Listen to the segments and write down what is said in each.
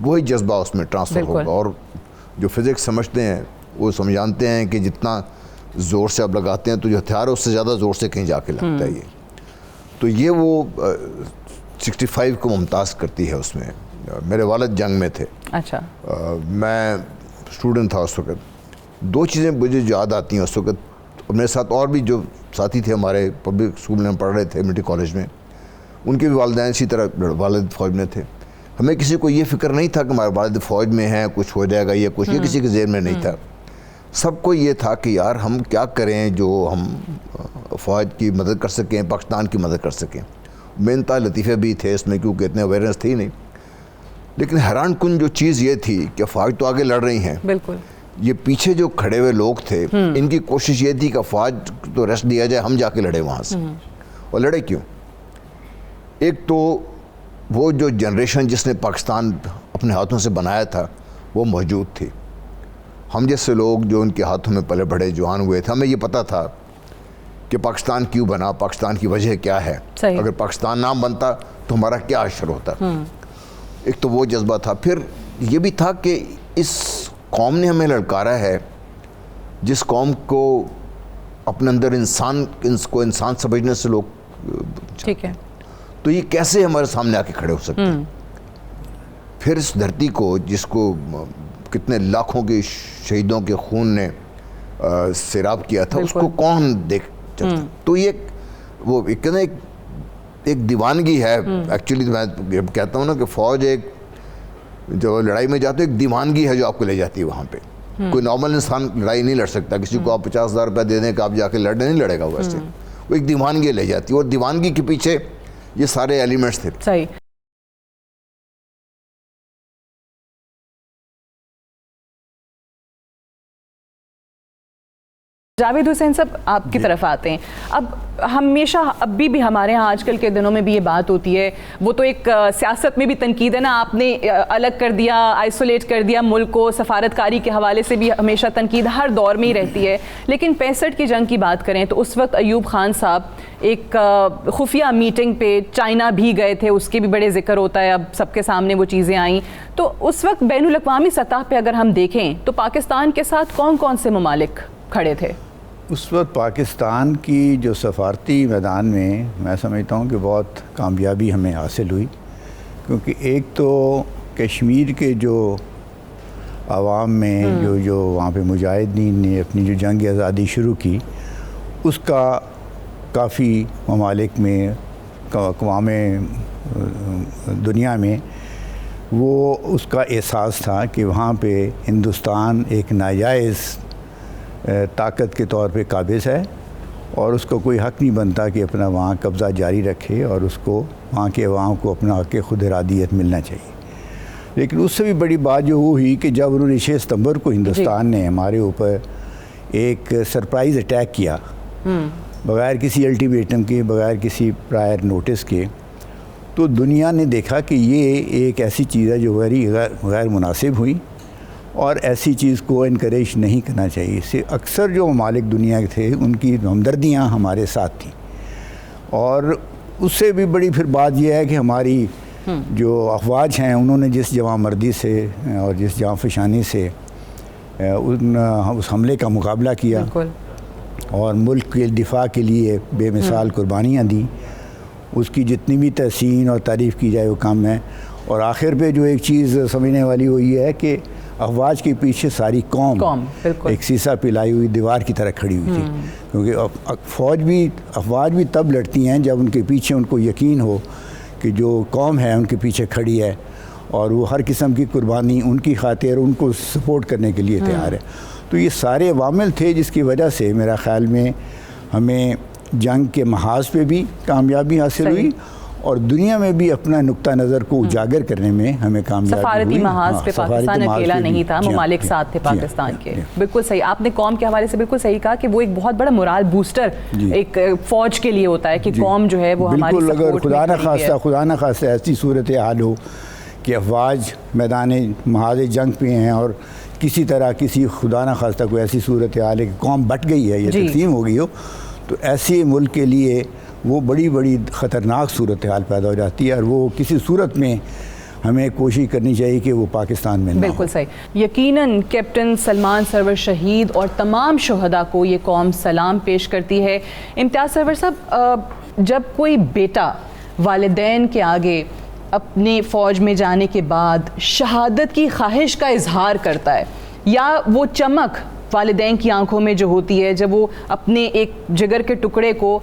وہی جذبہ اس میں ٹرانسفر ہوگا. اور جو فزکس سمجھتے ہیں وہ جانتے ہیں کہ جتنا زور سے آپ لگاتے ہیں تو جو ہتھیار ہے اس سے زیادہ زور سے کہیں جا کے لگتا ہے یہ. تو یہ وہ 65 کو ممتاز کرتی ہے. اس میں میرے والد جنگ میں تھے. اچھا. میں اسٹوڈنٹ تھا اس وقت. 2 چیزیں مجھے یاد آتی ہیں اس وقت. میرے ساتھ اور بھی جو ساتھی تھے ہمارے پبلک اسکول میں پڑھ رہے تھے ملٹری کالج میں, ان کے بھی والدین اسی طرح والد فوج میں تھے. ہمیں کسی کو یہ فکر نہیں تھا کہ ہمارے والد فوج میں ہیں, کچھ ہو جائے گا یا کچھ, یہ کسی کے ذہن میں نہیں تھا. سب کو یہ تھا کہ یار ہم کیا کریں جو ہم فوج کی مدد کر سکیں, پاکستان کی مدد کر سکیں. بے انتہا لطیفے بھی تھے اس میں کیونکہ اتنے اویئرنیس تھی نہیں. لیکن حیران کن جو چیز یہ تھی کہ فوج تو آگے لڑ رہی ہیں, بالکل, یہ پیچھے جو کھڑے ہوئے لوگ تھے ان کی کوشش یہ تھی کہ فوج تو ریسٹ دیا جائے, ہم جا کے لڑے وہاں سے. اور لڑے کیوں؟ ایک تو وہ جو جنریشن جس نے پاکستان اپنے ہاتھوں سے بنایا تھا وہ موجود تھی. ہم جیسے لوگ جو ان کے ہاتھوں میں پلے بڑھے جوان ہوئے تھے, ہمیں یہ پتہ تھا کہ پاکستان کیوں بنا, پاکستان کی وجہ کیا ہے, اگر پاکستان نہ بنتا تو ہمارا کیا اشر ہوتا. ایک تو وہ جذبہ تھا. پھر یہ بھی تھا کہ اس قوم نے ہمیں للکارا ہے, جس قوم کو اپنے اندر انسان سمجھنے سے لوگ, ٹھیک ہے, تو یہ کیسے ہمارے سامنے آ کے کھڑے ہو سکتے ہیں. پھر اس دھرتی کو جس کو کتنے لاکھوں کے شہیدوں کے خون نے سیراب کیا تھا, اس کو کون دیکھ چلتا. تو یہ وہ ایک دیوانگی ہے. ایکچولی میں کہتا ہوں نا کہ فوج ایک جو لڑائی میں جاتے ایک دیوانگی ہے جو آپ کو لے جاتی ہے وہاں پہ. کوئی نارمل انسان لڑائی نہیں لڑ سکتا. کسی کو آپ 50,000 روپے دے دیں کہ آپ جا کے لڑنے نہیں لڑے گا. ویسے وہ ایک دیوانگی لے جاتی ہے, اور دیوانگی کے پیچھے یہ سارے ایلیمنٹس تھے. صحیح. جاوید حسین صاحب آپ کی طرف آتے ہیں. اب ہمیشہ ابھی بھی ہمارے ہاں آج کل کے دنوں میں بھی یہ بات ہوتی ہے, وہ تو ایک سیاست میں بھی تنقید ہے نا, آپ نے الگ کر دیا, آئسولیٹ کر دیا ملک کو, سفارتکاری کے حوالے سے بھی ہمیشہ تنقید ہر دور میں ہی رہتی ہے. لیکن 65 کی جنگ کی بات کریں تو اس وقت ایوب خان صاحب ایک خفیہ میٹنگ پہ چائنا بھی گئے تھے, اس کے بھی بڑے ذکر ہوتا ہے, اب سب کے سامنے وہ چیزیں آئیں. تو اس وقت بین الاقوامی سطح پہ اگر ہم دیکھیں تو پاکستان کے ساتھ کون کون سے ممالک کھڑے تھے اس وقت؟ پاکستان کی جو سفارتی میدان میں سمجھتا ہوں کہ بہت کامیابی ہمیں حاصل ہوئی, کیونکہ ایک تو کشمیر کے جو عوام میں جو وہاں پہ مجاہدین نے اپنی جو جنگ آزادی شروع کی, اس کا کافی ممالک میں, اقوام دنیا میں وہ اس کا احساس تھا کہ وہاں پہ ہندوستان ایک ناجائز طاقت کے طور پہ قابض ہے, اور اس کو کوئی حق نہیں بنتا کہ اپنا وہاں قبضہ جاری رکھے, اور اس کو وہاں کے عوام کو اپنا حق خود ارادیت ملنا چاہیے. لیکن اس سے بھی بڑی بات جو ہوئی کہ جب انہوں نے 6 ستمبر کو ہندوستان نے ہمارے اوپر ایک سرپرائز اٹیک کیا, بغیر کسی الٹیمیٹم کے, بغیر کسی پرائر نوٹس کے, تو دنیا نے دیکھا کہ یہ ایک ایسی چیز ہے جو غیر مناسب ہوئی, اور ایسی چیز کو انکریج نہیں کرنا چاہیے. اس سے اکثر جو ممالک دنیا کے تھے ان کی ہمدردیاں ہمارے ساتھ تھیں. اور اس سے بھی بڑی پھر بات یہ ہے کہ ہماری جو افواج ہیں انہوں نے جس جواں مردی سے اور جس جاں فشانی سے اس حملے کا مقابلہ کیا, اور ملک کے دفاع کے لیے بے مثال قربانیاں دیں, اس کی جتنی بھی تحسین اور تعریف کی جائے وہ کم ہے. اور آخر پہ جو ایک چیز سمجھنے والی وہ یہ ہے کہ افواج کے پیچھے ساری قوم ایک سیسا پلائی ہوئی دیوار کی طرح کھڑی ہوئی تھی, کیونکہ افواج بھی تب لڑتی ہیں جب ان کے پیچھے ان کو یقین ہو کہ جو قوم ہے ان کے پیچھے کھڑی ہے, اور وہ ہر قسم کی قربانی ان کی خاطر ان کو سپورٹ کرنے کے لیے تیار ہے. تو یہ سارے عوامل تھے جس کی وجہ سے میرا خیال میں ہمیں جنگ کے محاذ پہ بھی کامیابی حاصل ہوئی, اور دنیا میں بھی اپنا نقطہ نظر کو اجاگر کرنے میں ہمیں کامیابی ہوئی. سفارتی محاذ پہ پاکستان اکیلا نہیں تھا, ممالک ساتھ تھے پاکستان کے. بالکل صحیح, آپ نے قوم کے حوالے سے بالکل صحیح کہا کہ وہ ایک بہت بڑا مورال بوسٹر ایک فوج کے لیے ہوتا ہے کہ قوم جو ہے وہ ہماری سپورٹ میں کھڑی ہے. خدا نہ خواستہ ایسی صورتحال ہو کہ افواج میدان محاذ جنگ پہ ہیں, اور کسی طرح کسی خدا نہ خواستہ کوئی ایسی صورتحال ہے کہ قوم بٹ گئی ہے یا تقسیم ہو گئی ہو, تو ایسے ملک کے لیے وہ بڑی خطرناک صورتحال پیدا ہو جاتی ہے, اور وہ کسی صورت میں ہمیں کوشش کرنی چاہیے کہ وہ پاکستان میں نہ ہو. بالکل صحیح. یقیناً کیپٹن سلمان سرور شہید اور تمام شہداء کو یہ قوم سلام پیش کرتی ہے. امتیاز سرور صاحب، جب کوئی بیٹا والدین کے آگے اپنے فوج میں جانے کے بعد شہادت کی خواہش کا اظہار کرتا ہے، یا وہ چمک والدین کی آنکھوں میں جو ہوتی ہے جب وہ اپنے ایک جگر کے ٹکڑے کو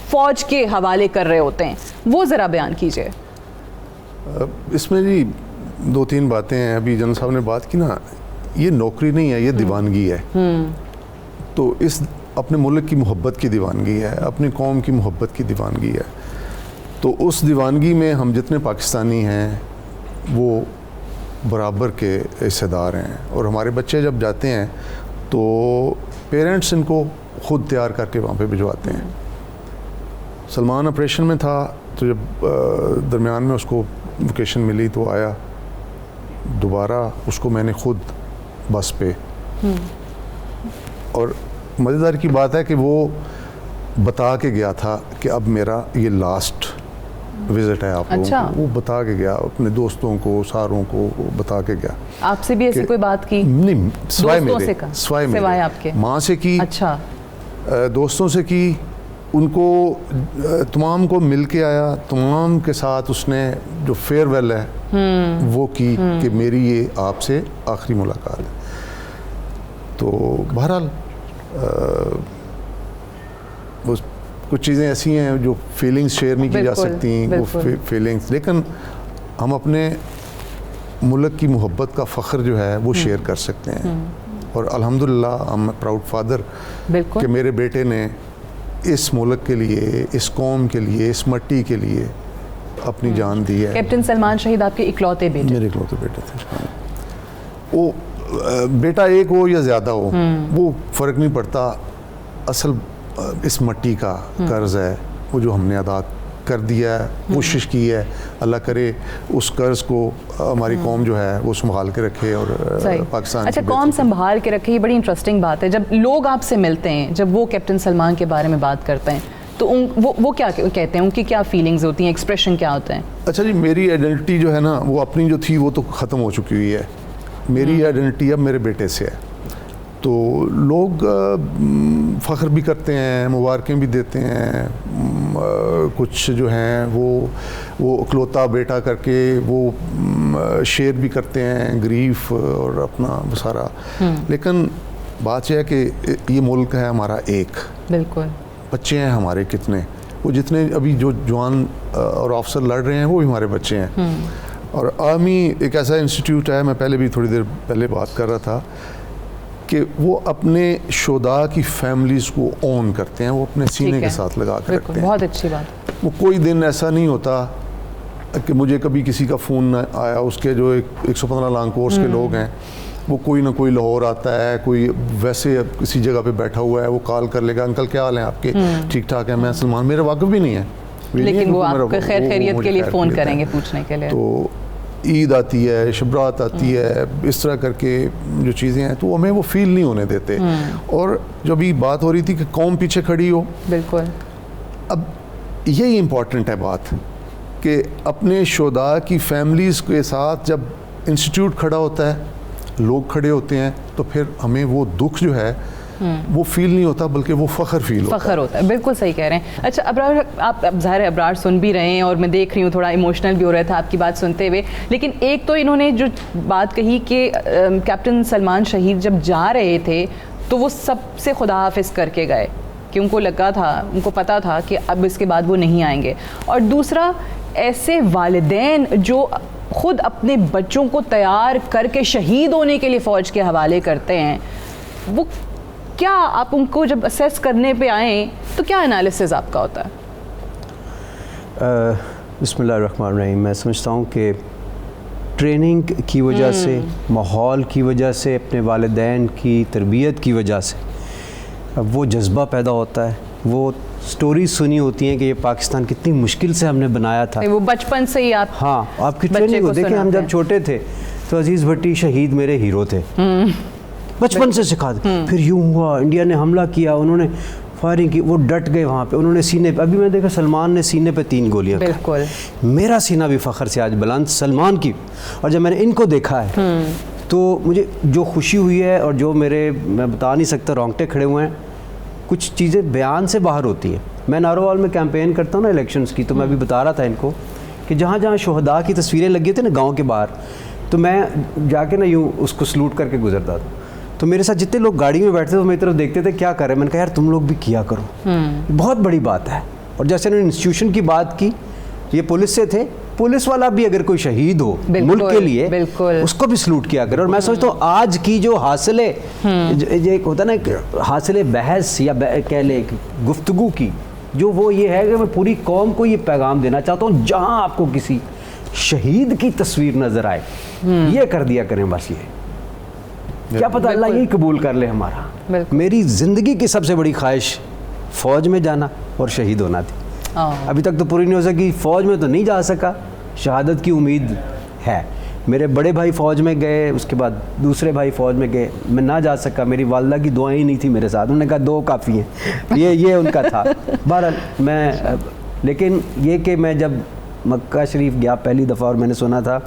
فوج کے حوالے کر رہے ہوتے ہیں، وہ ذرا بیان کیجئے. اس میں جی 2-3 باتیں ہیں. ابھی جنرل صاحب نے بات کی نا، یہ نوکری نہیں ہے، یہ دیوانگی ہے. تو اس اپنے ملک کی محبت کی دیوانگی ہے، اپنی قوم کی محبت کی دیوانگی ہے. تو اس دیوانگی میں ہم جتنے پاکستانی ہیں وہ برابر کے حصے دار ہیں. اور ہمارے بچے جب جاتے ہیں تو پیرنٹس ان کو خود تیار کر کے وہاں پہ بھجواتے ہیں. سلمان آپریشن میں تھا تو جب درمیان میں اس کو ویکیشن ملی تو آیا. دوبارہ اس کو میں نے خود بس پہ، اور مزیدار کی بات ہے کہ وہ بتا کے گیا تھا کہ اب میرا یہ لاسٹ وزٹ ہے آپ لوگوں کو. وہ بتا کے گیا اپنے دوستوں کو، ساروں کو بتا کے گیا. آپ سے بھی ایسی کوئی بات کی؟ نہیں، سوائے میرے، آپ کے ماں سے کی، اچھا، دوستوں سے کی. ان کو تمام کو مل کے آیا، تمام کے ساتھ اس نے جو فیئر ویل ہے وہ کی کہ میری یہ آپ سے آخری ملاقات ہے. تو بہرحال کچھ چیزیں ایسی ہیں جو فیلنگز شیئر نہیں کی جا سکتی، وہ فیلنگز، لیکن ہم اپنے ملک کی محبت کا فخر جو ہے وہ شیئر کر سکتے ہیں. اور الحمدللہ I'm a proud father کہ میرے بیٹے نے اس ملک کے لیے، اس قوم کے لیے، اس مٹی کے لیے اپنی جان دی ہے. کیپٹن سلمان شہید آپ کے اکلوتے بیٹے؟ میرے اکلوتے بیٹے تھے. وہ بیٹا ایک ہو یا زیادہ ہو وہ فرق نہیں پڑتا. اصل اس مٹی کا قرض ہے وہ جو ہم نے ادا کر دیا ہے، کوشش کی ہے. اللہ کرے اس قرض کو ہماری قوم جو ہے وہ سنبھال کے رکھے اور پاکستان. اچھا، قوم سنبھال کے رکھے، یہ بڑی انٹرسٹنگ بات ہے. جب لوگ آپ سے ملتے ہیں، جب وہ کیپٹن سلمان کے بارے میں بات کرتے ہیں تو وہ کیا کہتے ہیں؟ ان کی کیا فیلنگز ہوتی ہیں، ایکسپریشن کیا ہوتے ہیں؟ اچھا جی، میری آئیڈینٹی جو ہے نا وہ اپنی جو تھی وہ تو ختم ہو چکی ہوئی ہے. میری آئیڈینٹی اب میرے بیٹے سے ہے. تو لوگ فخر بھی کرتے ہیں، مبارکیں بھی دیتے ہیں. کچھ جو ہیں وہ اکلوتا بیٹا کر کے وہ شیئر بھی کرتے ہیں گریف اور اپنا وہ سارا. لیکن بات یہ ہے کہ یہ ملک ہے ہمارا ایک. بالکل. بچے ہیں ہمارے کتنے، وہ جتنے ابھی جو جوان اور آفسر لڑ رہے ہیں وہ بھی ہمارے بچے ہیں. اور آرمی ایک ایسا انسٹیٹیوٹ ہے، میں پہلے بھی تھوڑی دیر پہلے بات کر رہا تھا کہ وہ اپنے شہداء کی فیملیز کو اون کرتے ہیں، وہ اپنے سینے کے ساتھ لگا کے رکھتے ہیں. بہت اچھی بات. وہ کوئی دن ایسا نہیں ہوتا کہ مجھے کبھی کسی کا فون نہ آیا. اس کے جو 115 لانگ کورس کے لوگ ہیں وہ کوئی نہ کوئی لاہور آتا ہے، کوئی ویسے کسی جگہ پہ بیٹھا ہوا ہے، وہ کال کر لے گا، انکل کیا حال ہیں آپ کے، ٹھیک ٹھاک ہے. میں سلمان، میرے واقف بھی نہیں ہے لیکن وہ آپ کو خیر خیریت کے لیے فون کریں گے پوچھنے کے لیے. تو عید آتی ہے، شبرات آتی ہے، اس طرح کر کے جو چیزیں ہیں تو ہمیں وہ فیل نہیں ہونے دیتے. اور جب یہ بات ہو رہی تھی کہ قوم پیچھے کھڑی ہو، بالکل، اب یہی امپورٹنٹ ہے بات کہ اپنے شہداء کی فیملیز کے ساتھ جب انسٹیٹیوٹ کھڑا ہوتا ہے، لوگ کھڑے ہوتے ہیں، تو پھر ہمیں وہ دکھ جو ہے وہ فیل نہیں ہوتا بلکہ وہ فخر ہوتا ہے. بالکل صحیح کہہ رہے ہیں. اچھا ابرار، آپ اب ظاہر ابرار سن بھی رہے ہیں اور میں دیکھ رہی ہوں تھوڑا ایموشنل بھی ہو رہا تھا آپ کی بات سنتے ہوئے. لیکن ایک تو انہوں نے جو بات کہی کہ کیپٹن سلمان شہید جب جا رہے تھے تو وہ سب سے خدا حافظ کر کے گئے کہ ان کو لگا تھا، ان کو پتا تھا کہ اب اس کے بعد وہ نہیں آئیں گے. اور دوسرا، ایسے والدین جو خود اپنے بچوں کو تیار کر کے شہید ہونے کے لیے فوج کے حوالے کرتے ہیں، وہ کیا آپ ان کو جب اسیس کرنے پہ آئیں تو کیا انالیسز آپ کا ہوتا ہے؟ بسم اللہ الرحمن الرحیم. میں سمجھتا ہوں کہ ٹریننگ کی وجہ سے، ماحول کی وجہ سے، اپنے والدین کی تربیت کی وجہ سے وہ جذبہ پیدا ہوتا ہے. وہ سٹوریز سنی ہوتی ہیں کہ یہ پاکستان کتنی مشکل سے ہم نے بنایا تھا. وہ بچپن سے ہی آپ کی ٹریننگ کو دیکھیں. ہم جب چھوٹے تھے تو عزیز بھٹی شہید میرے ہیرو تھے، بچپن سے سکھا دیں. پھر یوں ہوا، انڈیا نے حملہ کیا، انہوں نے فائرنگ کی, وہ ڈٹ گئے وہاں پہ, انہوں نے سینے پہ, ابھی میں دیکھا سلمان نے سینے پہ 3 گولیاں, بالکل میرا سینہ بھی فخر سے آج بلند سلمان کی. اور جب میں نے ان کو دیکھا ہے تو مجھے جو خوشی ہوئی ہے, اور جو میرے, میں بتا نہیں سکتا, رونگٹے کھڑے ہوئے ہیں, کچھ چیزیں بیان سے باہر ہوتی ہیں. میں نارووال میں کیمپین کرتا ہوں نا الیکشنز کی, تو میں ابھی بتا رہا تھا ان کو کہ جہاں جہاں شہداء کی تصویریں لگی ہوتی ہیں نا گاؤں کے باہر, تو میں جا کے نا یوں اس کو سلوٹ کر کے گزرتا تھا. تو میرے ساتھ جتنے لوگ گاڑی میں بیٹھتے تھے وہ میری طرف دیکھتے تھے کیا کر رہے ہیں. میں نے کہا یار تم لوگ بھی کیا کرو, بہت بڑی بات ہے. اور جیسے انہوں نے انسٹیٹیوشن کی بات کی, یہ پولیس سے تھے, پولیس والا بھی اگر کوئی شہید ہو ملک کے لیے اس کو بھی سلوٹ کیا کرے. اور میں سمجھتا ہوں آج کی جو حاصل ایک ہوتا ہے نا حاصل بحث یا کہہ لیں گفتگو کی, جو وہ یہ ہے کہ میں پوری قوم کو یہ پیغام دینا چاہتا ہوں, جہاں آپ کو کسی شہید کی تصویر نظر آئے یہ کر دیا کریں بس. یہ کیا پتہ اللہ یہی قبول کر لے ہمارا. میری زندگی کی سب سے بڑی خواہش فوج میں جانا اور شہید ہونا تھی. ابھی تک تو پوری نہیں ہو سکی, فوج میں تو نہیں جا سکا, شہادت کی امید ہے. میرے بڑے بھائی فوج میں گئے, اس کے بعد دوسرے بھائی فوج میں گئے, میں نہ جا سکا. میری والدہ کی دعائیں ہی نہیں تھی میرے ساتھ, انہوں نے کہا 2 کافی ہیں, یہ ان کا تھا. بہرحال میں, لیکن یہ کہ میں جب مکہ شریف گیا پہلی دفعہ, اور میں نے سنا تھا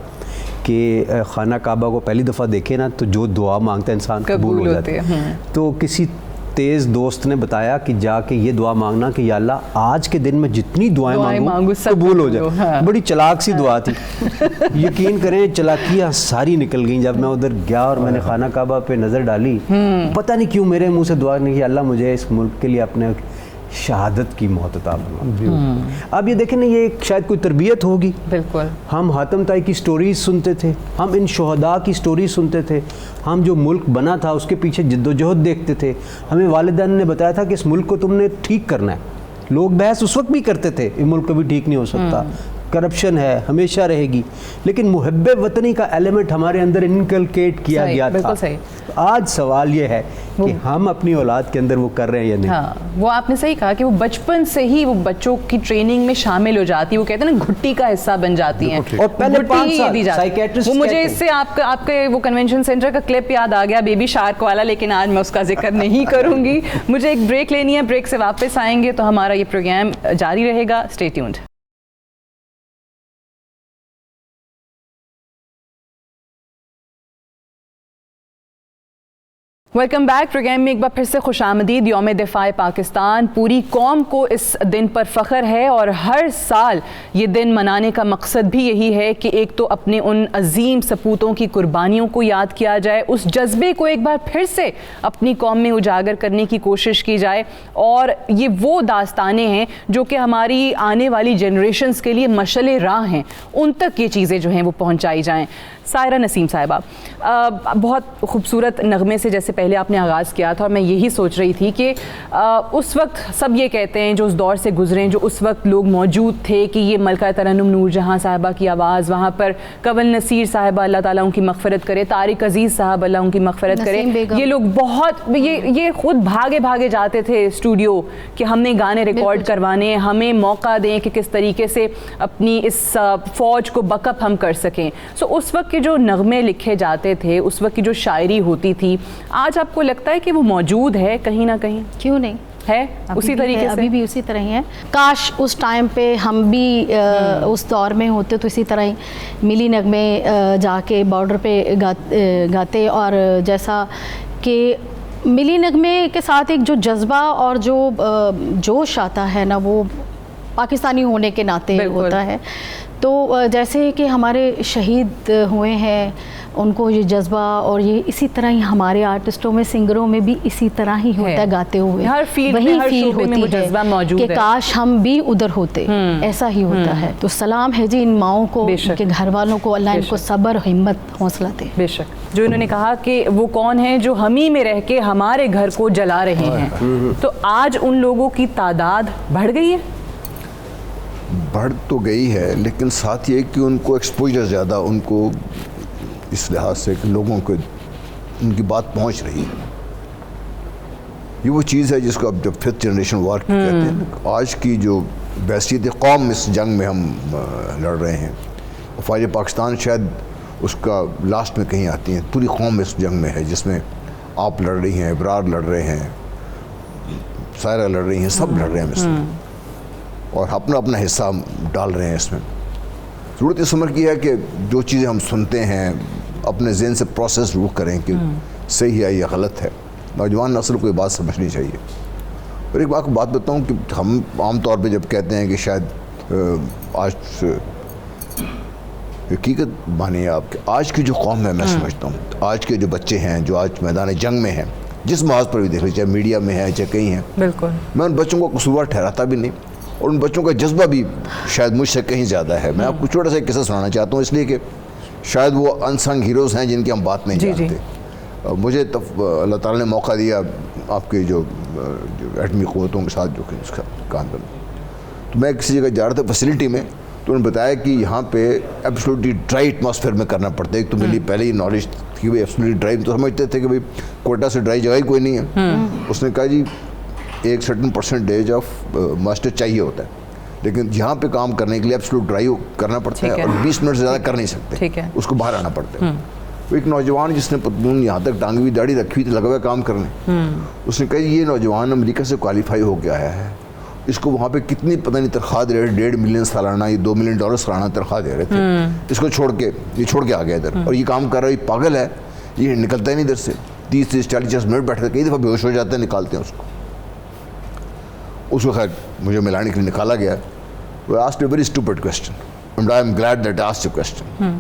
کہ خانہ کعبہ کو پہلی دفعہ دیکھے نا تو جو دعا مانگتا ہے انسان قبول ہو جاتی ہے. تو کسی تیز دوست نے بتایا کہ جا کے یہ دعا مانگنا کہ یا اللہ آج کے دن میں جتنی دعائیں مانگوں قبول ہو جائے. بڑی چلاک سی دعا تھی, یقین کریں چلاکیاں ساری نکل گئیں. جب میں ادھر گیا اور میں نے خانہ کعبہ پہ نظر ڈالی, پتہ نہیں کیوں میرے منہ سے دعا نہیں کہ اللہ مجھے اس ملک کے لیے اپنے شہادت کی موت عطا فرما. اب یہ دیکھیں نا, یہ شاید کوئی تربیت ہوگی. بالکل ہم حاتم طائی کی سٹوریز سنتے تھے, ہم ان شہداء کی سٹوریز سنتے تھے, ہم جو ملک بنا تھا اس کے پیچھے جد و جہد دیکھتے تھے. ہمیں والدین نے بتایا تھا کہ اس ملک کو تم نے ٹھیک کرنا ہے. لوگ بحث اس وقت بھی کرتے تھے یہ ملک کبھی ٹھیک نہیں ہو سکتا, کرپشن ہے, ہمیشہ رہے گی, لیکن محب وطنی کا ایلیمنٹ ہمارے اندر انکلکیٹ کیا گیا تھا. آج سوال یہ ہے کہ ہم اپنی اولاد کے اندر وہ کر رہے ہیں یا نہیں. ہاں, وہ آپ نے صحیح کہا کہ وہ بچپن سے ہی وہ بچوں کی ٹریننگ میں شامل ہو جاتی ہے. وہ کہتے ہیں نا گھٹی کا حصہ بن جاتی ہیں, اور پہلے 5 سال سائیکیٹرسٹ. وہ مجھے اس سے آپ کے وہ کنونشن سینٹر کا کلپ یاد آ گیا, بیبی شارک والا, لیکن آج میں اس کا ذکر نہیں کروں گی. مجھے ایک بریک لینی ہے, بریک سے واپس آئیں گے تو ہمارا یہ پروگرام جاری رہے گا. Stay tuned. Welcome back. Programme میں ایک بار پھر سے خوش آمدید. یوم دفاع پاکستان, پوری قوم کو اس دن پر فخر ہے, اور ہر سال یہ دن منانے کا مقصد بھی یہی ہے کہ ایک تو اپنے ان عظیم سپوتوں کی قربانیوں کو یاد کیا جائے, اس جذبے کو ایک بار پھر سے اپنی قوم میں اجاگر کرنے کی کوشش کی جائے, اور یہ وہ داستانیں ہیں جو کہ ہماری آنے والی جنریشنز کے لیے مشعل راہ ہیں, ان تک یہ چیزیں جو ہیں وہ پہنچائی جائیں. سائرہ نسیم صاحبہ, بہت خوبصورت نغمے سے جیسے پہلے آپ نے آغاز کیا تھا, اور میں یہی سوچ رہی تھی کہ اس وقت سب یہ کہتے ہیں جو اس دور سے گزرے, جو اس وقت لوگ موجود تھے, کہ یہ ملکہ ترنم نور جہاں صاحبہ کی آواز, وہاں پر کنول نصیر صاحبہ اللہ تعالیٰ ان کی مغفرت کرے, طارق عزیز صاحب اللہ ان کی مغفرت کرے, یہ لوگ بہت یہ خود بھاگے جاتے تھے اسٹوڈیو کہ ہم نے گانے ریکارڈ کروانے, ہمیں موقع دیں کہ کس طریقے سے اپنی اس فوج کو بیک اپ ہم کر سکیں. سو اس وقت کے جو نغمے لکھے جاتے تھے, اس وقت کی جو شاعری ہوتی تھی, آج آپ کو لگتا ہے کہ وہ موجود ہے کہیں نہ کہیں؟ کیوں نہیں ہے اسی طریقے سے, ابھی بھی اسی طرح ہی ہے. کاش اس ٹائم پہ ہم بھی اس دور میں ہوتے تو اسی طرح ہی ملی نغمے جا کے بارڈر پہ گاتے, اور جیسا کہ ملی نغمے کے ساتھ ایک جو جذبہ اور جو جوش آتا ہے نا, وہ پاکستانی ہونے کے ناطے ہوتا ہے. تو جیسے کہ ہمارے شہید ہوئے ہیں, ان کو یہ جذبہ, اور یہ اسی طرح ہی ہمارے آرٹسٹوں میں, سنگروں میں بھی اسی طرح ہی ہوتا ہے, گاتے ہوئے ہر فیلڈ وہی میں, ہر فیل شعبے میں وہ ہوتی جذبہ موجود ہے کہ کاش ہم بھی ادھر ہوتے, ایسا ہی ہوتا ہے. تو سلام ہے جی ان ماؤں کو, ان کے گھر والوں کو, اللہ ان کو صبر, ہمت, حوصلہ دے. بے شک. جو انہوں نے کہا کہ وہ کون ہیں جو ہم ہی میں رہ کے ہمارے گھر کو جلا رہے ہیں, تو آج ان لوگوں کی تعداد بڑھ گئی ہے. بڑھ تو گئی ہے, لیکن ساتھ یہ کہ ان کو ایکسپوجر زیادہ, ان کو اس لحاظ سے کہ لوگوں کو ان کی بات پہنچ رہی ہے. یہ وہ چیز ہے جس کو اب جب 5th جنریشن وار کہتے ہیں. آج کی جو بحثیت قوم اس جنگ میں ہم لڑ رہے ہیں, فوج پاکستان شاید اس کا لاسٹ میں کہیں آتی ہیں. پوری قوم اس جنگ میں ہے, جس میں آپ لڑ رہی ہیں, ابرار لڑ رہے ہیں, سائرہ لڑ رہی ہیں, سب لڑ رہے ہیں اس میں, اور اپنا اپنا حصہ ڈال رہے ہیں اس میں. ضرورت اس عمر کی ہے کہ جو چیزیں ہم سنتے ہیں اپنے ذہن سے پروسیس ضرور کریں کہ صحیح ہے یا غلط ہے. نوجوان نسل کو یہ بات سمجھنی چاہیے. اور ایک بات بتاؤں کہ ہم عام طور پہ جب کہتے ہیں کہ شاید آج حقیقت مانیے آپ کہ آج کی جو قوم ہے, میں سمجھتا ہوں آج کے جو بچے ہیں جو آج میدان جنگ میں ہیں, جس محاذ پر بھی دیکھ لیجیے, چاہے میڈیا میں ہے چاہے کہیں ہیں, بالکل میں ان بچوں کو قصوروار ٹھہراتا بھی نہیں, اور ان بچوں کا جذبہ بھی شاید مجھ سے کہیں زیادہ ہے. میں آپ کو چھوٹا سا ایک قصہ سنانا چاہتا ہوں, اس لیے کہ شاید وہ انسنگ ہیروز ہیں جن کی ہم بات نہیں جانتے. مجھے اللہ تعالیٰ نے موقع دیا آپ کے جو ایٹمی قوتوں کے ساتھ جو کہ اس کا کام کرنا. تو میں کسی جگہ جا رہا تھا فیسلٹی میں, تو انہوں نے بتایا کہ یہاں پہ ایبسولوٹلی ڈرائی ایٹماسفیئر میں کرنا پڑتا ہے. ایک تو میری پہلے ہی نالج تھی کہ بھائی ایبسولوٹلی ڈرائی, تو سمجھتے تھے کہ بھائی کوئٹہ سے ڈرائی جگہ ہی کوئی نہیں ہے. اس نے کہا جی ایک سرٹن پرسنٹیج آف ماسٹر چاہیے ہوتا ہے, لیکن یہاں پہ کام کرنے کے لیے ایبسولوٹ ڈرائی کرنا پڑتا ہے, اور 20 منٹ سے زیادہ کر نہیں سکتے, اس کو باہر آنا پڑتا ہے. ایک نوجوان جس نے پتلون یہاں تک ٹانگی ہوئی داڑھی رکھی ہوئی تھی, لگا ہوا کام کرنے, اس نے کہا یہ نوجوان امریکہ سے کوالیفائی ہو کے آیا ہے, اس کو وہاں پہ کتنی پتہ نہیں تنخواہ دے رہے, $1.5 ملین سالانہ یا $2 ملین سالانہ تنخواہ دے رہے تھے. اس کو چھوڑ کے آ گیا ادھر, اور یہ کام کر رہا ہے, یہ پاگل ہے, یہ نکلتا ہی نہیں ادھر سے. 30-40 منٹ بیٹھے, کئی دفعہ بے ہوش ہو جاتے ہیں, نکالتے ہیں اس کو. خیر مجھے ملانے کے لیے نکالا گیا. وہ asked a very stupid question and I am glad that I asked a question.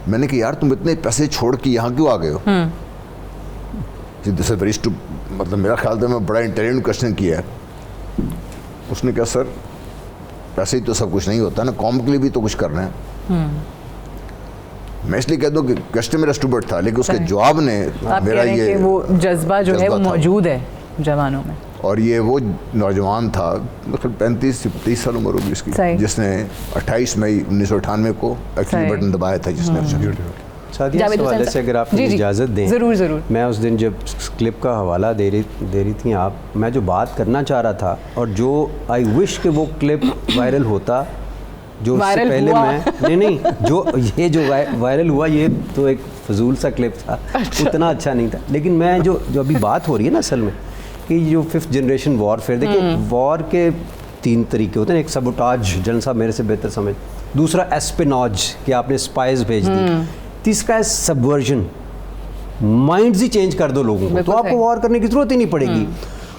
میں نے کہا یار تم اتنے پیسے چھوڑ کے یہاں کیوں آ گئے ہو؟ This is very stupid, مطلب میرا خیال تھا میں بڑا انٹیلیجنٹ کویشچن کیا ہے. اس نے کہا سر پیسے ہی تو سب کچھ نہیں ہوتا نا, قوم کے لیے بھی تو کچھ کرنا ہے. میں اس لیے کہہ دوں کہ کویشچن میرا اسٹوپڈ تھا, لیکن اس کے جواب نے میرا یہ وہ جذبہ جو ہے وہ موجود ہے جوانوں میں. اور یہ وہ نوجوان تھا 35-30 سال عمر ہوگی اس کی, جس نے 28 مئی 1998 کو ایکچولی بٹن دبایا تھا, جس نے سادیہ اس حوالے سے اگر آپ مجھے اجازت دیں, ضرور ضرور. میں اس دن جب کلپ کا حوالہ دے رہی تھیں آپ, میں جو بات کرنا چاہ رہا تھا, اور جو آئی وش کہ وہ کلپ وائرل ہوتا, جو اس سے پہلے میں نہیں جو یہ جو وائرل ہوا یہ تو ایک فضول سا کلپ تھا, اتنا اچھا نہیں تھا. لیکن میں جو ابھی بات ہو رہی ہے نا اصل میں کہ جو 5th جنریشن وارفیئر, دیکھیں وار کے 3 طریقے ہوتے ہیں. ایک سبوٹاج, جن صاحب میرے سے بہتر سمجھ, دوسرا ایسپیناج کہ آپ نے اسپائز بھیج دی, تیسرا ہے سبورژن, مائنڈز ہی چینج کر دو لوگوں کو, تو آپ کو وار کرنے کی ضرورت ہی نہیں پڑے گی.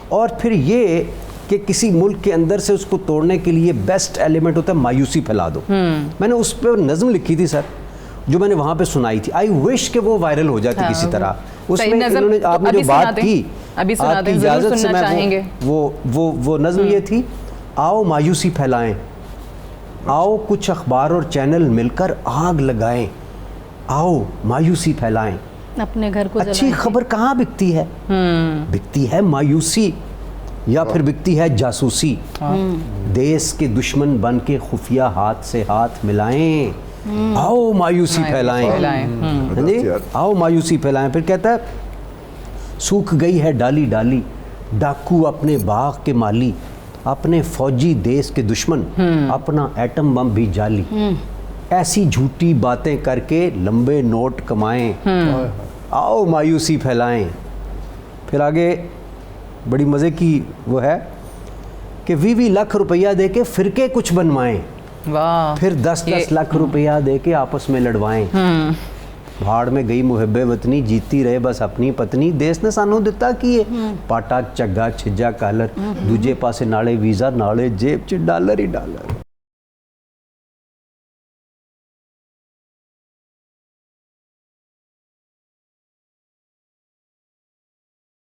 اور پھر یہ کہ کسی ملک کے اندر سے اس کو توڑنے کے لیے بیسٹ ایلیمنٹ ہوتا ہے مایوسی پھیلا دو. میں نے اس پہ نظم لکھی تھی سر, جو میں نے وہاں پہ سنائی تھی. آئی وش کہ وہ وائرل ہو جاتی کسی طرح. اس میں انہوں نے آپ نے جو بات کی, آپ کی اجازت سے میں وہ نظم یہ تھی, آؤ مایوسی پھیلائیں, آؤ کچھ اخبار اور چینل مل کر آگ لگائیں, آؤ مایوسی پھیلائیں, اپنے گھر کو اچھی خبر کہاں بکتی ہے؟ بکتی ہے مایوسی, یا پھر بکتی ہے جاسوسی. دیس کے دشمن بن کے خفیہ ہاتھ سے ہاتھ ملائیں, آؤ مایوسی پھیلائیں, آؤ مایوسی پھیلائیں. پھر کہتا ہے سوکھ گئی ہے ڈالی ڈالی, ڈاکو اپنے باغ کے مالی, اپنے فوجی دیس کے دشمن, اپنا ایٹم بم بھی جالی, ایسی جھوٹی باتیں کر کے لمبے نوٹ کمائیں, آؤ مایوسی پھیلائیں. پھر آگے بڑی مزے کی وہ ہے کہ 20 لاکھ روپیہ دے کے فرقے کچھ بنوائیں, پھر 10 لاکھ روپیہ دے کے آپس میں لڑوائیں. بھاڑ میں گئی محب وطنی, جیتی رہے بس اپنی پتنی, دیس نے سانو دتا کیے پاٹا چگا چھجا کالر, دوجے پاسے نالے ویزا نالے جیب چ ڈالر ہی ڈالر.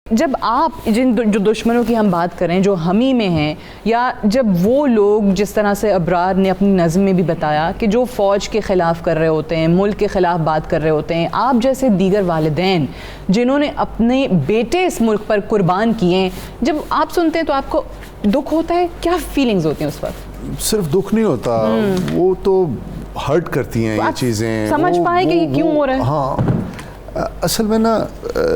جب آپ جو دشمنوں کی ہم بات کریں جو ہمی میں ہیں, یا جب وہ لوگ جس طرح سے ابرار نے اپنی نظم میں بھی بتایا کہ جو فوج کے خلاف کر رہے ہوتے ہیں, ملک کے خلاف بات کر رہے ہوتے ہیں, آپ جیسے دیگر والدین جنہوں نے اپنے بیٹے اس ملک پر قربان کیے ہیں, جب آپ سنتے ہیں تو آپ کو دکھ ہوتا ہے؟ کیا فیلنگز ہوتی ہیں اس وقت؟ صرف دکھ نہیں ہوتا, وہ تو ہرٹ کرتی ہیں یہ چیزیں, سمجھ پائیں کہ یہ کیوں ہو رہا ہے. ہاں اصل میں نا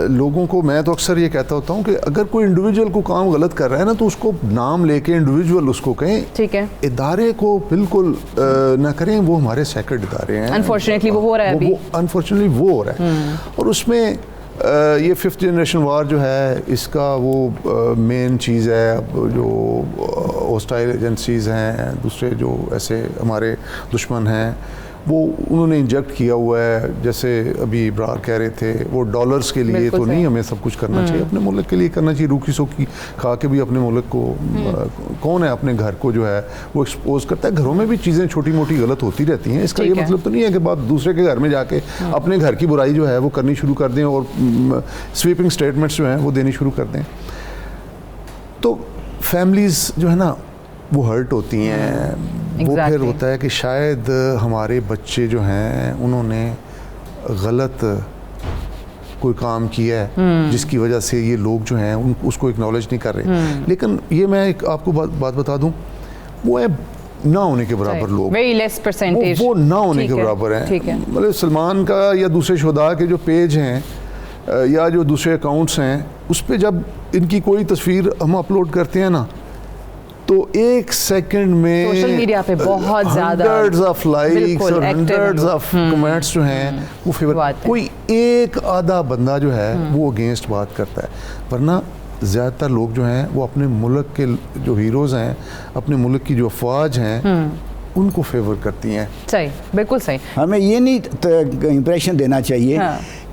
لوگوں کو میں تو اکثر یہ کہتا ہوتا ہوں کہ اگر کوئی انڈیویجول کو کام غلط کر رہا ہے نا تو اس کو نام لے کے انڈیویجول اس کو کہیں, ٹھیک ہے, ادارے کو بالکل نہ کریں, وہ ہمارے سیکرڈ ادارے ہیں. انفارچونیٹلی وہ ہو رہا ہے ابھی, انفارچونیٹلی وہ ہو رہا ہے. اور اس میں یہ 5th جنریشن وار جو ہے اس کا وہ مین چیز ہے. اب جو ہوسٹائل ایجنسیز ہیں, دوسرے جو ایسے ہمارے دشمن ہیں, وہ انہوں نے انجیکٹ کیا ہوا ہے. جیسے ابھی ابرار کہہ رہے تھے, وہ ڈالرز کے لیے تو نہیں ہمیں سب کچھ کرنا چاہیے, اپنے ملک کے لیے کرنا چاہیے. روکھی سوکھی کھا کے بھی اپنے ملک کو, کون ہے اپنے گھر کو جو ہے وہ ایکسپوز کرتا ہے. گھروں میں بھی چیزیں چھوٹی موٹی غلط ہوتی رہتی ہیں. اس کا یہ مطلب تو نہیں ہے کہ آپ دوسرے کے گھر میں جا کے اپنے گھر کی برائی جو ہے وہ کرنی شروع کر دیں اور سویپنگ سٹیٹمنٹس جو ہیں وہ دینی شروع کر دیں. تو فیملیز جو ہے نا وہ ہرٹ ہوتی ہیں. وہ پھر ہوتا ہے کہ شاید ہمارے بچے جو ہیں انہوں نے غلط کوئی کام کیا ہے جس کی وجہ سے یہ لوگ جو ہیں اس کو اکنالج نہیں کر رہے. لیکن یہ میں ایک آپ کو بات بتا دوں, وہ ہے نہ ہونے کے برابر لوگ, وہ نہ ہونے کے برابر ہیں. مطلب سلمان کا یا دوسرے شہداء کے جو پیج ہیں یا جو دوسرے اکاؤنٹس ہیں, اس پہ جب ان کی کوئی تصویر ہم اپلوڈ کرتے ہیں نا, تو ایک سیکنڈ میں سوشل میڈیا پہ بہت زیادہ ہنڈریڈز آف لائکس اور ہنڈریڈز آف کمنٹس جو ہیں وہ فیور, کوئی ایک آدھا بندہ جو ہے وہ اگینسٹ بات کرتا ہے. ورنہ زیادہ تر لوگ جو ہیں وہ اپنے ملک کے جو ہیروز ہیں, اپنے ملک کی جو افواج ہیں, ان کو فیور کرتی ہیں. صحیح, بالکل صحیح. ہمیں یہ نہیں امپریشن دینا چاہیے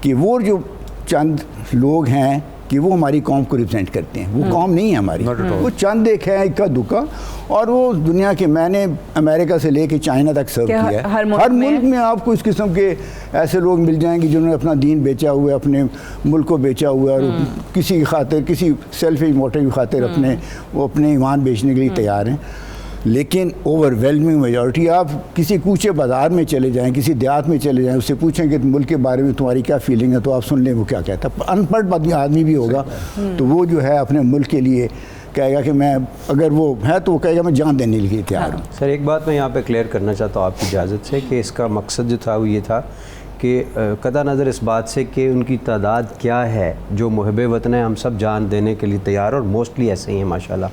کہ وہ جو چند لوگ ہیں کہ وہ ہماری قوم کو ریپرزینٹ کرتے ہیں. وہ قوم نہیں ہے ہماری, وہ چند ایک ہے اکا دکا, اور وہ دنیا کے, میں نے امریکہ سے لے کے چائنا تک سرو کیا ہے. ہر ملک میں آپ کو اس قسم کے ایسے لوگ مل جائیں گے جنہوں نے اپنا دین بیچا ہوا ہے, اپنے ملک کو بیچا ہوا ہے, اور کسی خاطر, کسی سیلفی موٹو کی خاطر وہ اپنے ایمان بیچنے کے لیے تیار ہیں. لیکن اوور ویلمنگ میجورٹی, آپ کسی کوچے بازار میں چلے جائیں, کسی دیہات میں چلے جائیں, اس سے پوچھیں کہ ملک کے بارے میں تمہاری کیا فیلنگ ہے, تو آپ سن لیں وہ کیا کہتا ہے. ان پڑھ آدمی بھی ہوگا تو وہ جو ہے اپنے ملک کے لیے کہے گا کہ میں, اگر وہ ہے تو وہ کہے گا میں جان دینے کے لیے تیار ہوں. سر ایک بات میں یہاں پہ کلیئر کرنا چاہتا ہوں آپ کی اجازت سے, کہ اس کا مقصد جو تھا وہ یہ تھا کہ قطع نظر اس بات سے کہ ان کی تعداد کیا ہے جو محب وطن ہے, ہم سب جان دینے کے لیے تیار, اور موسٹلی ایسے ہی ہیں ماشاءاللہ,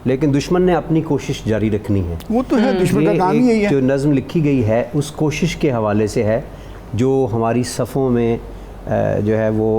لیکن دشمن نے اپنی کوشش جاری رکھنی ہے. وہ تو ہے, دشمن کا کام ہی ہے. جو نظم لکھی گئی ہے اس کوشش کے حوالے سے ہے, جو ہماری صفوں میں جو ہے وہ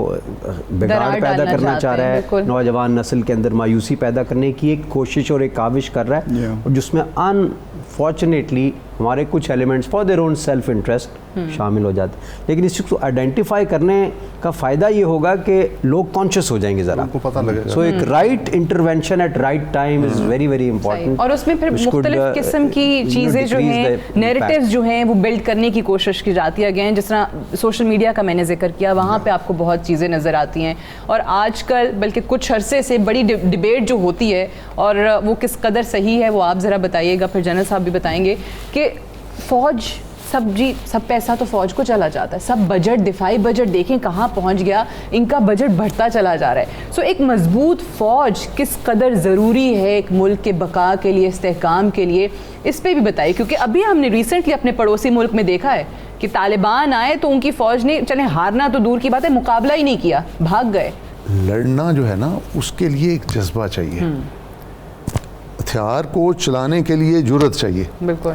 بگاڑ پیدا کرنا چاہ رہا ہے, نوجوان نسل کے اندر مایوسی پیدا کرنے کی ایک کوشش اور ایک کاوش کر رہا ہے, اور جس میں انفارچونیٹلی ہمارے کچھ elements for their own self interest شامل ہو جاتے ہیں. لیکن اس کو آئیڈینٹیفائی کرنے کا فائدہ یہ ہوگا کہ لوگ کانشیس ہو جائیں گے ذرا, کو پتہ لگے گا. سو ایک right intervention at right time is very very important. اور اس میں پھر مختلف قسم کی چیزیں جو ہیں, نیریٹیوز جو ہیں وہ بلڈ کرنے کی کوشش کی جاتی ہے. اگین جس طرح سوشل میڈیا کا میں نے ذکر کیا, وہاں پہ آپ کو بہت چیزیں نظر آتی ہیں, اور آج کل بلکہ کچھ عرصے سے بڑی ڈبیٹ جو ہوتی ہے, اور وہ کس قدر صحیح ہے وہ آپ ذرا بتائیے گا, پھر جنرل صاحب بھی بتائیں گے, کہ فوج سب پیسہ تو فوج کو چلا جاتا ہے, سب بجٹ, دفاعی بجٹ دیکھیں کہاں پہنچ گیا, ان کا بجٹ بڑھتا چلا جا رہا ہے. سو ایک مضبوط فوج کس قدر ضروری ہے ایک ملک کے بقا کے لیے, استحکام کے لیے, اس پہ بھی بتائیے. کیونکہ ابھی ہم نے ریسنٹلی اپنے پڑوسی ملک میں دیکھا ہے کہ طالبان آئے تو ان کی فوج نے, چلیں ہارنا تو دور کی بات ہے, مقابلہ ہی نہیں کیا, بھاگ گئے. لڑنا جو ہے نا اس کے لیے ایک جذبہ چاہیے, ہتھیار کو چلانے کے لیے جرأت چاہیے. بالکل.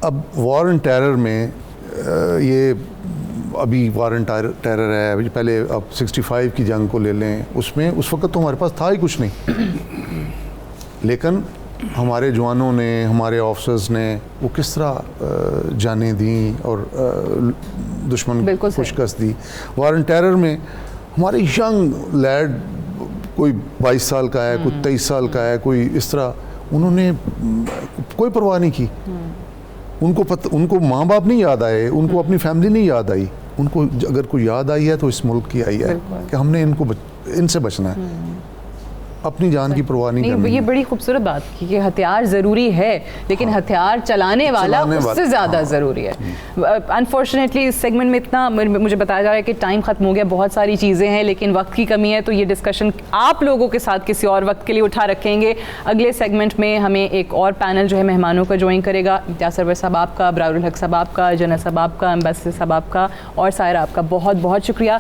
اب وار اینڈ ٹیرر میں یہ ابھی وار اینڈ ٹیرر ہے, ابھی پہلے اب 65 کی جنگ کو لے لیں, اس میں اس وقت تو ہمارے پاس تھا ہی کچھ نہیں, لیکن ہمارے جوانوں نے, ہمارے آفیسرز نے وہ کس طرح جانیں دیں اور دشمن کو شکست دی. وار اینڈ ٹیرر میں ہمارے ینگ لیڈ, کوئی 22 سال کا ہے, کوئی 23 سال کا ہے, کوئی اس طرح, انہوں نے کوئی پرواہ نہیں کی. ان کو ماں باپ نہیں یاد آئے, ان کو اپنی فیملی نہیں یاد آئی, ان کو اگر کوئی یاد آئی ہے تو اس ملک کی آئی ہے کہ ہم نے ان سے بچنا ہے, اپنی جان کی پرواہ نہیں کرنی. یہ بڑی خوبصورت بات کی کہ ہتھیار ضروری ہے, لیکن ہتھیار چلانے والا اس سے زیادہ ضروری ہے. انفارچونیٹلی اس سیگمنٹ میں اتنا مجھے بتایا جا رہا ہے کہ ٹائم ختم ہو گیا, بہت ساری چیزیں ہیں لیکن وقت کی کمی ہے, تو یہ ڈسکشن آپ لوگوں کے ساتھ کسی اور وقت کے لیے اٹھا رکھیں گے. اگلے سیگمنٹ میں ہمیں ایک اور پینل جو ہے مہمانوں کا جوائن کرے گا, امتیاز سرور صاحب آپ کا, ابرار الحق صاحب آپ کا, جنرل صاحب آپ کا, امبیسڈر صاحب آپ کا, اور سائرہ آپ کا. بہت بہت شکریہ.